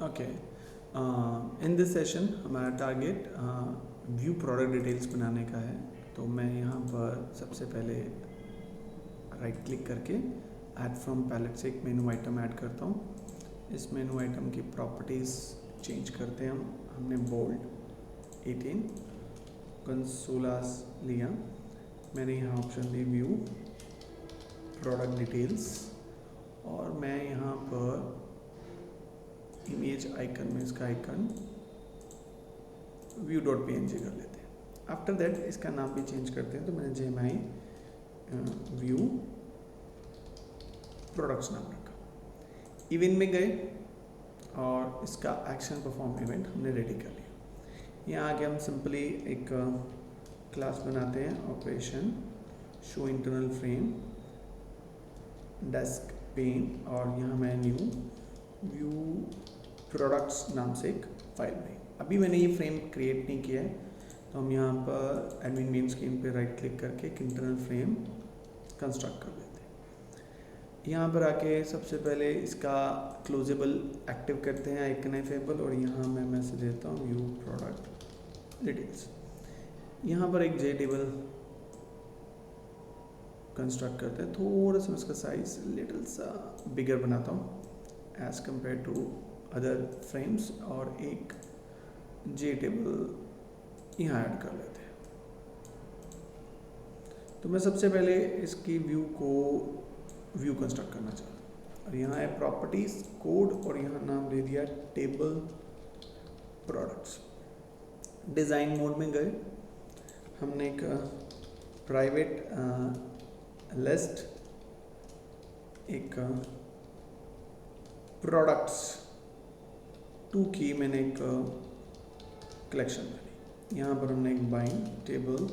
Okay, in this session हमारा target view product details बनाने का है। तो मैं यहाँ पर सबसे पहले राइट क्लिक करके ऐड फ्रॉम पैलेट से एक मेनू आइटम ऐड करता हूँ। इस मेनू आइटम की प्रॉपर्टीज़ चेंज करते हैं हमने बोल्ड 18 कंसोलास लिया। मैंने यहाँ ऑप्शन दी व्यू प्रोडक्ट डिटेल्स और मैं यहाँ पर इमेज आइकन में इसका आइकन view.png कर लेते हैं। आफ्टर दैट इसका नाम भी चेंज करते हैं, तो मैंने JMI व्यू प्रोडक्ट्स नाम रखा। इवेंट में गए और इसका एक्शन परफॉर्म इवेंट हमने रेडी कर लिया। यहाँ आके हम सिंपली एक क्लास बनाते हैं, operation show internal frame desk pen, और यहाँ मैं न्यू व्यू प्रोडक्ट्स नाम से एक फाइल में। अभी मैंने ये फ्रेम क्रिएट नहीं किया है, तो हम यहाँ पर एडमिन मेन स्क्रीन पे राइट क्लिक करके एक इंटरनल फ्रेम कंस्ट्रक्ट कर देते हैं। यहाँ पर आके सबसे पहले इसका क्लोजेबल एक्टिव करते हैं, आइकन एफेबल, और यहाँ मैं मैसेज देता हूँ व्यू प्रोडक्ट डिटेल्स। यहाँ पर एक जे टेबल कंस्ट्रक्ट करते हैं, थोड़ा सा उसका साइज लिटिल सा बिगर बनाता हूँ as compare to other frames, और एक जे टेबल यहाँ ऐड कर लेते हैं। तो मैं सबसे पहले इसकी व्यू कंस्ट्रक्ट करना चाहता हूँ, और यहाँ है प्रॉपर्टीज कोड, और यहाँ नाम दे दिया टेबल प्रोडक्ट्स। डिज़ाइन मोड में गए, हमने एक प्राइवेट लिस्ट, एक प्रोडक्ट्स 2 की मैंने एक कलेक्शन बनी। यहाँ पर हमने एक बाइंड टेबल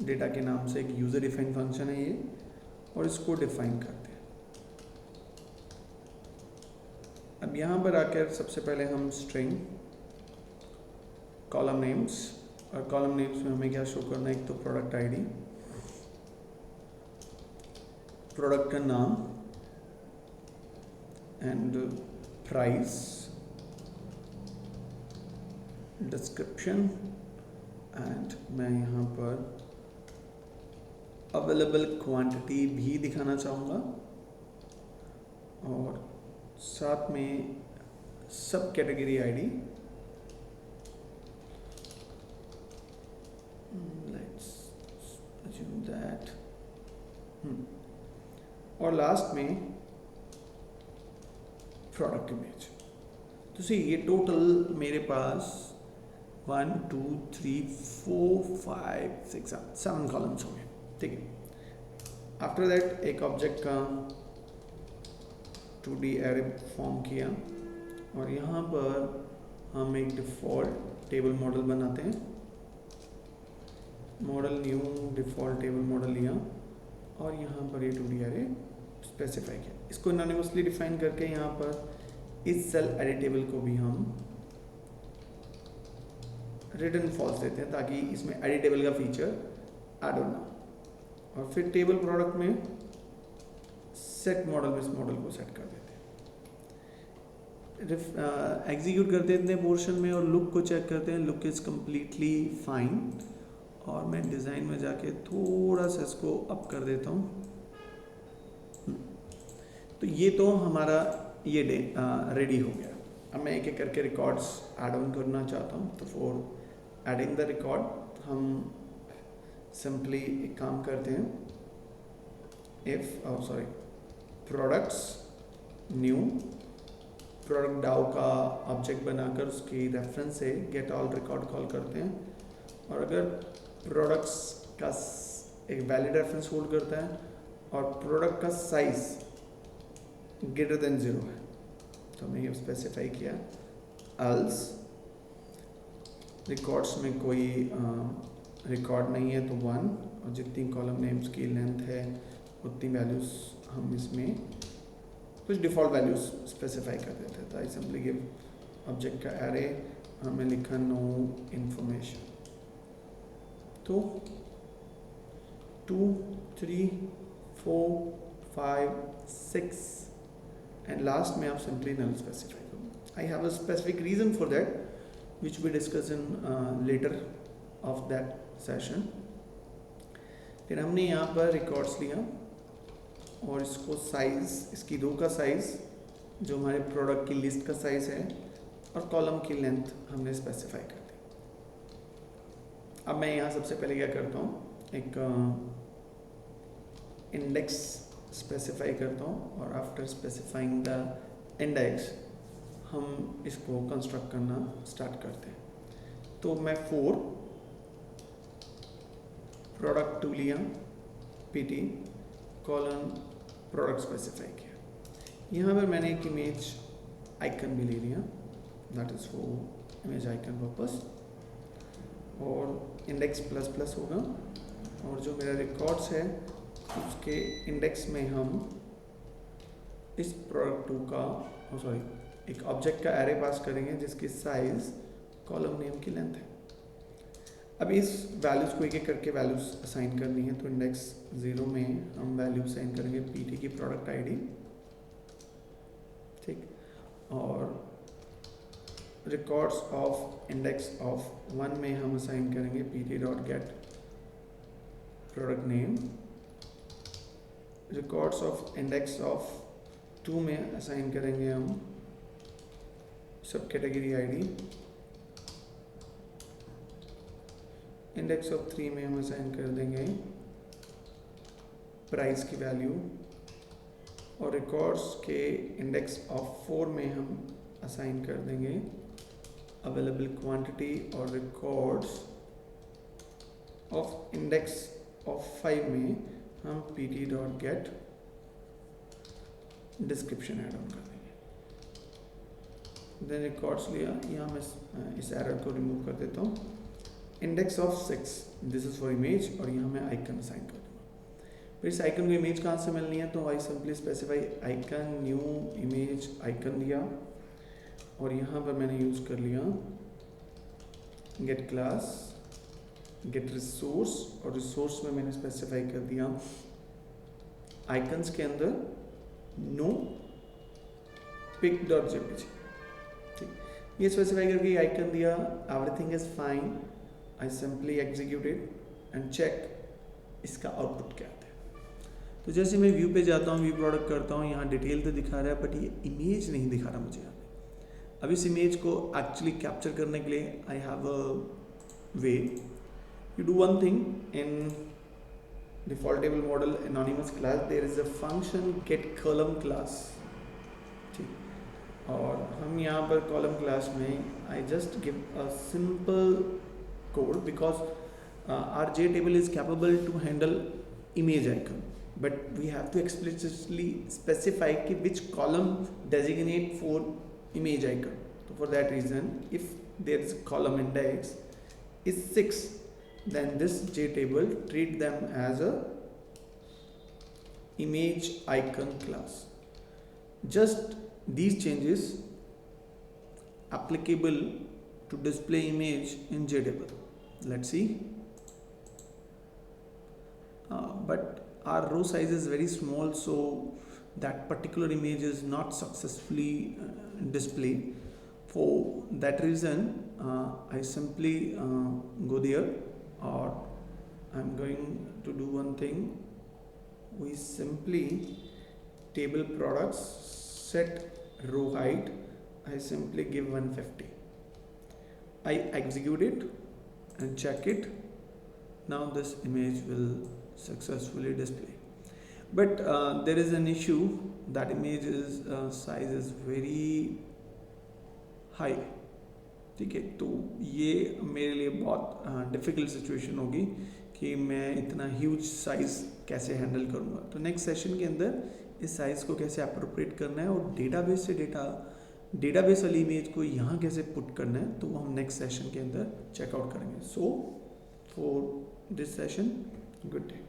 डेटा के नाम से एक यूज़र डिफाइन फंक्शन है ये, और इसको डिफाइन करते हैं। अब यहाँ पर आकर सबसे पहले हम स्ट्रिंग कॉलम नेम्स, और कॉलम नेम्स में हमें क्या शो करना है, एक तो प्रोडक्ट आईडी, प्रोडक्ट का नाम एंड प्राइस, डिस्क्रिप्शन, एंड मैं यहाँ पर अवेलेबल क्वांटिटी भी दिखाना चाहूँगा, और साथ में सब category ID, let's assume that, और लास्ट में प्रोडक्ट इमेज। तो सी ये टोटल मेरे पास 1 2 3 4 5 6 7 कॉलम्स हो गए, ठीक है। आफ्टर दैट एक ऑब्जेक्ट का 2D एरे फॉर्म किया, और यहाँ पर हम एक डिफ़ॉल्ट टेबल मॉडल बनाते हैं। Model new default table model लिया, और यहाँ पर ये 2D एरे स्पेसिफाई किया। इसको एनोनिमसली डिफाइन करके यहाँ पर इस सेल एडिटेबल को भी हम रिटर्न फॉल्स देते हैं, ताकि इसमें एडिटेबल का फीचर ऐड होना। और फिर टेबल प्रोडक्ट में सेट मॉडल में इस मॉडल को सेट कर देते हैं। एग्जीक्यूट करते हैं इतने पोर्शन में, और लुक को चेक करते हैं, लुक इज़ कम्प्लीटली फाइन, और मैं डिज़ाइन में जाके थोड़ा सा इसको अप कर देता हूँ। तो ये तो हमारा ये रेडी हो गया। अब मैं एक एक करके रिकॉर्ड्स ऐड ऑन करना चाहता हूँ। तो फॉर एडिंग द रिकॉर्ड हम सिंपली एक काम करते हैं, प्रोडक्ट्स न्यू प्रोडक्ट डाउ का ऑब्जेक्ट बनाकर उसकी रेफरेंस से गेट ऑल रिकॉर्ड कॉल करते हैं, और अगर प्रोडक्ट्स का एक वैलिड रेफरेंस होल्ड करता है और प्रोडक्ट का साइज ग्रेटर देन 0 है, तो हमने ये स्पेसिफाई किया एल्स रिकॉर्ड्स में कोई रिकॉर्ड नहीं है तो 1, और जितनी कॉलम नेम्स की लेंथ है उतनी वैल्यूज हम इसमें कुछ डिफ़ॉल्ट वैल्यूज स्पेसिफाई कर देते हैं। तो आई सिंपली गिव ऑब्जेक्ट का एरे, हमें लिखा नो इंफॉर्मेशन। तो 2 3 4 5 6 एंड लास्ट में आप सिंपली नल स्पेसिफाई करो। I have a specific reason for that, which we discuss in later of that session. फिर हमने यहाँ पर रिकॉर्ड्स लिया और इसको साइज़, इसकी रो का साइज़ जो हमारे प्रोडक्ट की लिस्ट का साइज़ है और कॉलम की लेंथ हमने स्पेसिफाई कर दी। अब मैं यहाँ सबसे पहले क्या करता हूँ, एक इंडेक्स स्पेसिफाई करता हूँ और आफ्टर स्पेसिफाइंग द इंडेक्स हम इसको कंस्ट्रक्ट करना स्टार्ट करते हैं। तो मैं 4 प्रोडक्ट 2 लिया, PT कॉलन प्रोडक्ट स्पेसिफाई किया। यहाँ पर मैंने एक इमेज आइकन भी ले लिया, that is for image icon purpose, और इंडेक्स प्लस प्लस होगा, और जो मेरा रिकॉर्ड्स है उसके इंडेक्स में हम इस प्रोडक्ट 2 का एक ऑब्जेक्ट का एरे पास करेंगे जिसकी साइज कॉलम नेम की लेंथ है। अब इस वैल्यूज़ को एक एक करके वैल्यूज़ असाइन करनी है। तो इंडेक्स 0 में हम वैल्यू असाइन करेंगे PT की प्रोडक्ट ID, ठीक, और रिकॉर्ड्स ऑफ इंडेक्स ऑफ 1 में हम असाइन करेंगे PT dot gate product name. Records of index of 2 में असाइन करेंगे हम सब कैटेगरी ID। इंडेक्स ऑफ 3 में हम असाइन कर देंगे प्राइस की वैल्यू, और रिकॉर्ड्स के इंडेक्स ऑफ 4 में हम असाइन कर देंगे अवेलेबल क्वांटिटी, और रिकॉर्ड्स ऑफ इंडेक्स ऑफ 5 में हम PT dot gate description add on कर देंगे। देन रिकॉर्ड्स लिया, यहाँ मैं इस एरर को रिमूव कर देता हूँ। Index of 6, this is for image, और यहाँ मैं आइकन असाइन कर दूँगा। फिर इस आइकन को इमेज कहाँ से मिलनी है, तो I simply specify icon new image icon दिया, और यहाँ पर मैंने यूज़ कर लिया गेट क्लास गेट रिसोर्स, और रिसोर्स में मैंने स्पेसिफाई कर दिया आइकन्स के अंदर नो पिक डॉट जेपीजी। ठीक, ये स्पेसिफाई करके आइकन दिया, everything is fine. I simply execute it and check इसका आउटपुट क्या आता है। तो जैसे मैं व्यू पे जाता हूँ, व्यू प्रोडक्ट करता हूँ, यहाँ डिटेल तो दिखा रहा है बट ये इमेज नहीं दिखा रहा मुझे यहाँ पे। अब इस इमेज को एक्चुअली कैप्चर करने के लिए I have a way. You do one thing in defaultable model anonymous class, there is a function get column class, ठीक, और हम यहाँ पर column class में I just give a simple code because our JTable is capable to handle image icon, but we have to explicitly specify कि which column designate for image icon. So for that reason, if there is a column index is 6, then this JTable treat them as a image icon class. Just these changes applicable to display image in JTable. Let's see. But our row size is very small, so that particular image is not successfully displayed. For that reason, I simply go there, or I'm going to do one thing. We simply table products set row height, I simply give 150. I execute it and check it. Now this image will successfully display, but there is an issue. That image is size is very high, ठीक है। तो ये मेरे लिए बहुत difficult situation होगी कि मैं इतना ह्यूज साइज़ कैसे हैंडल करूँगा। तो नेक्स्ट सेशन के अंदर इस साइज़ को कैसे अप्रोप्रिएट करना है और डेटाबेस से डेटाबेस वाली इमेज को यहाँ कैसे पुट करना है, तो वो हम नेक्स्ट सेशन के अंदर चेकआउट करेंगे। So for this session, good day.